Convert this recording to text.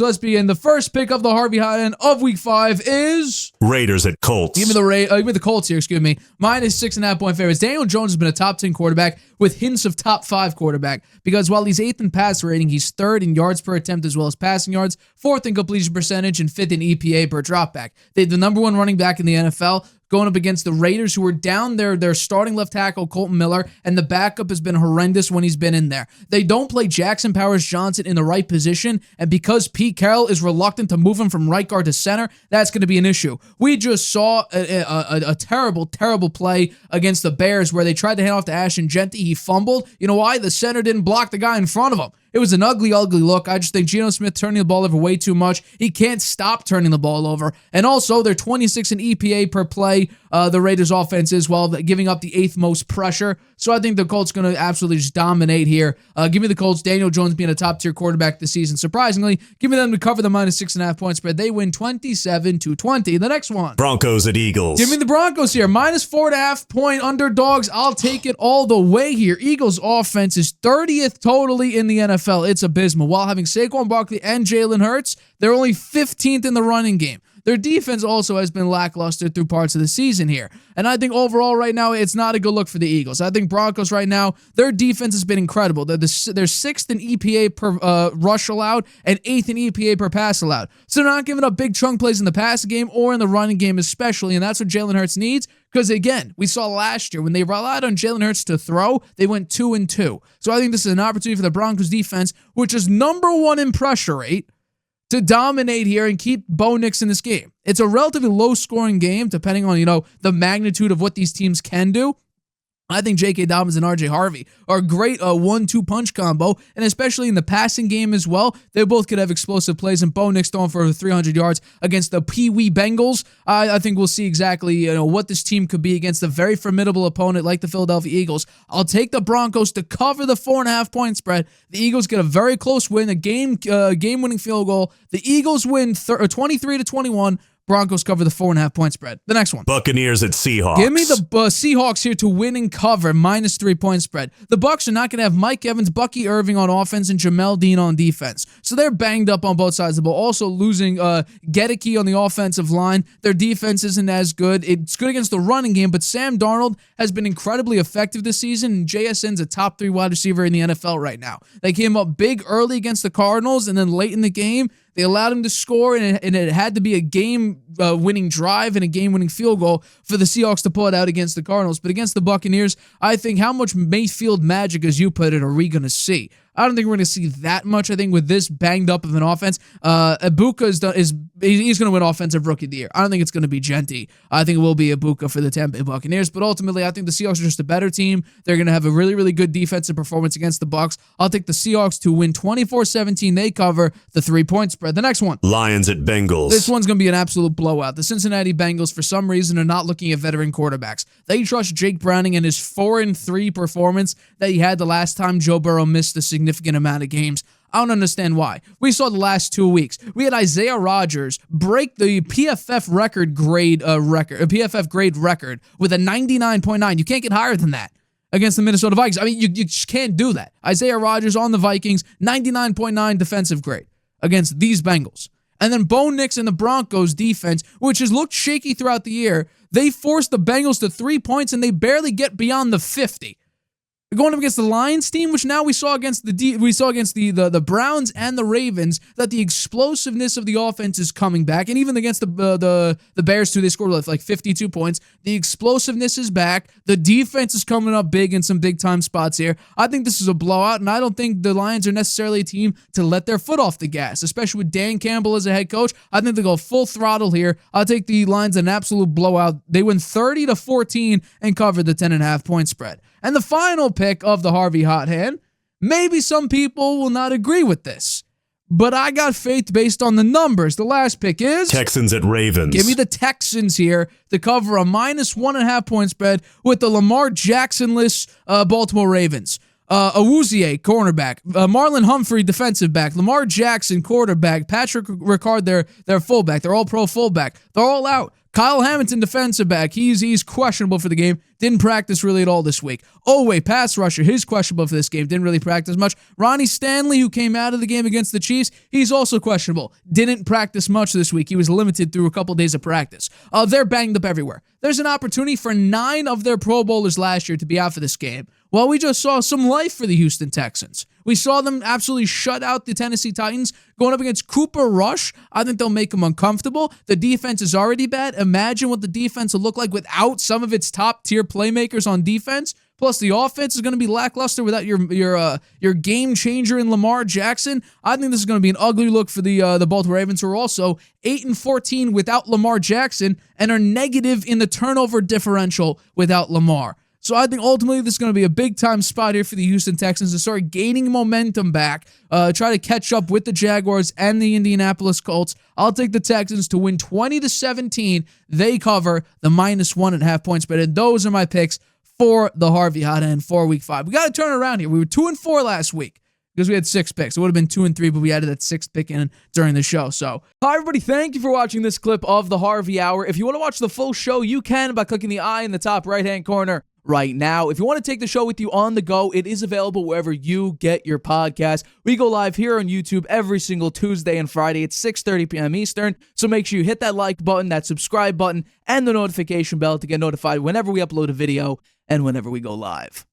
So let's begin. The first pick of the Harvey Hot Hand of Week 5 is Raiders at Colts. Give me the Colts here, minus 6.5 point favorites. Daniel Jones has been a top 10 quarterback with hints of top 5 quarterback because while he's 8th in pass rating, he's 3rd in yards per attempt as well as passing yards, 4th in completion percentage, and 5th in EPA per dropback. They're the number 1 running back in the NFL, going up against the Raiders, who are down their starting left tackle, Colton Miller, and the backup has been horrendous when he's been in there. They don't play Jackson Powers-Johnson in the right position, and because Pete Carroll is reluctant to move him from right guard to center, that's going to be an issue. We just saw a terrible, terrible play against the Bears where they tried to hand off to Ashton Genty. He fumbled. You know why? The center didn't block the guy in front of him. It was an ugly, ugly look. I just think Geno Smith turning the ball over way too much. He can't stop turning the ball over. And also, they're 26 in EPA per play, the Raiders offense is, while giving up the 8th most pressure. So I think the Colts going to absolutely just dominate here. Give me the Colts. Daniel Jones being a top-tier quarterback this season. Surprisingly, give me them to cover the minus 6.5 point spread. They win 27-20. The next one. Broncos at Eagles. Give me the Broncos here. Minus 4.5 point underdogs. I'll take it all the way here. Eagles offense is 30th totally in the NFL. It's abysmal. While having Saquon Barkley and Jalen Hurts, they're only 15th in the running game. Their defense also has been lackluster through parts of the season here. And I think overall right now, it's not a good look for the Eagles. I think Broncos right now, their defense has been incredible. They're 6th in EPA per rush allowed and 8th in EPA per pass allowed. So they're not giving up big chunk plays in the passing game or in the running game especially, and that's what Jalen Hurts needs. Because, again, we saw last year when they relied on Jalen Hurts to throw, they went 2-2. So I think this is an opportunity for the Broncos defense, which is number 1 in pressure rate, to dominate here and keep Bo Nix in this game. It's a relatively low-scoring game, depending on, the magnitude of what these teams can do. I think J.K. Dobbins and R.J. Harvey are a great 1-2 punch combo, and especially in the passing game as well, they both could have explosive plays, and Bo Nix throwing for over 300 yards against the Pee Wee Bengals. I think we'll see exactly what this team could be against a very formidable opponent like the Philadelphia Eagles. I'll take the Broncos to cover the 4.5 point spread. The Eagles get a very close win, a game-winning field goal. The Eagles win 23-21. Broncos cover the 4.5 point spread. The next one. Buccaneers at Seahawks. Give me the Seahawks here to win and cover minus 3 point spread. The Bucs are not going to have Mike Evans, Bucky Irving on offense, and Jamel Dean on defense. So they're banged up on both sides of the ball. Also losing Gedeke on the offensive line. Their defense isn't as good. It's good against the running game, but Sam Darnold has been incredibly effective this season, and JSN's a top 3 wide receiver in the NFL right now. They came up big early against the Cardinals, and then late in the game, they allowed him to score, and it had to be a game-winning drive and a game-winning field goal for the Seahawks to pull it out against the Cardinals. But against the Buccaneers, I think how much Mayfield magic, as you put it, are we going to see? I don't think we're going to see that much. I think with this banged up of an offense, Ibuka he's going to win Offensive Rookie of the Year. I don't think it's going to be Genty. I think it will be Ibuka for the Tampa Bay Buccaneers. But ultimately, I think the Seahawks are just a better team. They're going to have a really, really good defensive performance against the Bucs. I'll take the Seahawks to win 24-17. They cover the 3-point spread. The next one. Lions at Bengals. This one's going to be an absolute blowout. The Cincinnati Bengals, for some reason, are not looking at veteran quarterbacks. They trust Jake Browning and his 4-3 performance that he had the last time Joe Burrow missed a significant amount of games. I don't understand why. We saw the last 2 weeks. We had Isaiah Rodgers break the PFF grade record with a 99.9. You can't get higher than that against the Minnesota Vikings. I mean, you just can't do that. Isaiah Rodgers on the Vikings, 99.9 defensive grade against these Bengals. And then Bo Nix and the Broncos defense, which has looked shaky throughout the year, they forced the Bengals to 3 points and they barely get beyond the 50. Going up against the Lions team, which now we saw against the Browns and the Ravens, that the explosiveness of the offense is coming back, and even against the Bears too, they scored like 52 points. The explosiveness is back. The defense is coming up big in some big time spots here. I think this is a blowout, and I don't think the Lions are necessarily a team to let their foot off the gas, especially with Dan Campbell as a head coach. I think they go full throttle here. I'll take the Lions an absolute blowout. They win 30-14 and cover the 10.5 point spread. And the final pick of the Harvey Hot Hand, maybe some people will not agree with this, but I got faith based on the numbers. The last pick is Texans at Ravens. Give me the Texans here to cover a -1.5 point spread with the Lamar Jackson-less Baltimore Ravens. Awuzie, cornerback. Marlon Humphrey, defensive back. Lamar Jackson, quarterback. Patrick Ricard, their fullback. They're all pro fullback. They're all out. Kyle Hamilton, defensive back. He's questionable for the game. Didn't practice really at all this week. Oweh, pass rusher. He's questionable for this game. Didn't really practice much. Ronnie Stanley, who came out of the game against the Chiefs, he's also questionable. Didn't practice much this week. He was limited through a couple days of practice. They're banged up everywhere. There's an opportunity for 9 of their Pro Bowlers last year to be out for this game. Well, we just saw some life for the Houston Texans. We saw them absolutely shut out the Tennessee Titans going up against Cooper Rush. I think they'll make them uncomfortable. The defense is already bad. Imagine what the defense will look like without some of its top-tier playmakers on defense. Plus, the offense is going to be lackluster without your game changer in Lamar Jackson. I think this is going to be an ugly look for the Baltimore Ravens, who are also 8-14 without Lamar Jackson and are negative in the turnover differential without Lamar. So I think ultimately this is going to be a big-time spot here for the Houston Texans to start gaining momentum back, try to catch up with the Jaguars and the Indianapolis Colts. I'll take the Texans to win 20-17. They cover the -1.5 point spread, and those are my picks for the Harvey Hot Hand for Week 5. We got to turn it around here. We were 2-4 last week because we had 6 picks. It would have been 2-3, but we added that 6th pick in during the show. So, hi everybody, thank you for watching this clip of the Harvey Hour. If you want to watch the full show, you can by clicking the I in the top right-hand corner right now. If you want to take the show with you on the go, it is available wherever you get your podcast. We go live here on YouTube every single Tuesday and Friday at 6:30 p.m. Eastern. So make sure you hit that like button, that subscribe button, and the notification bell to get notified whenever we upload a video and whenever we go live.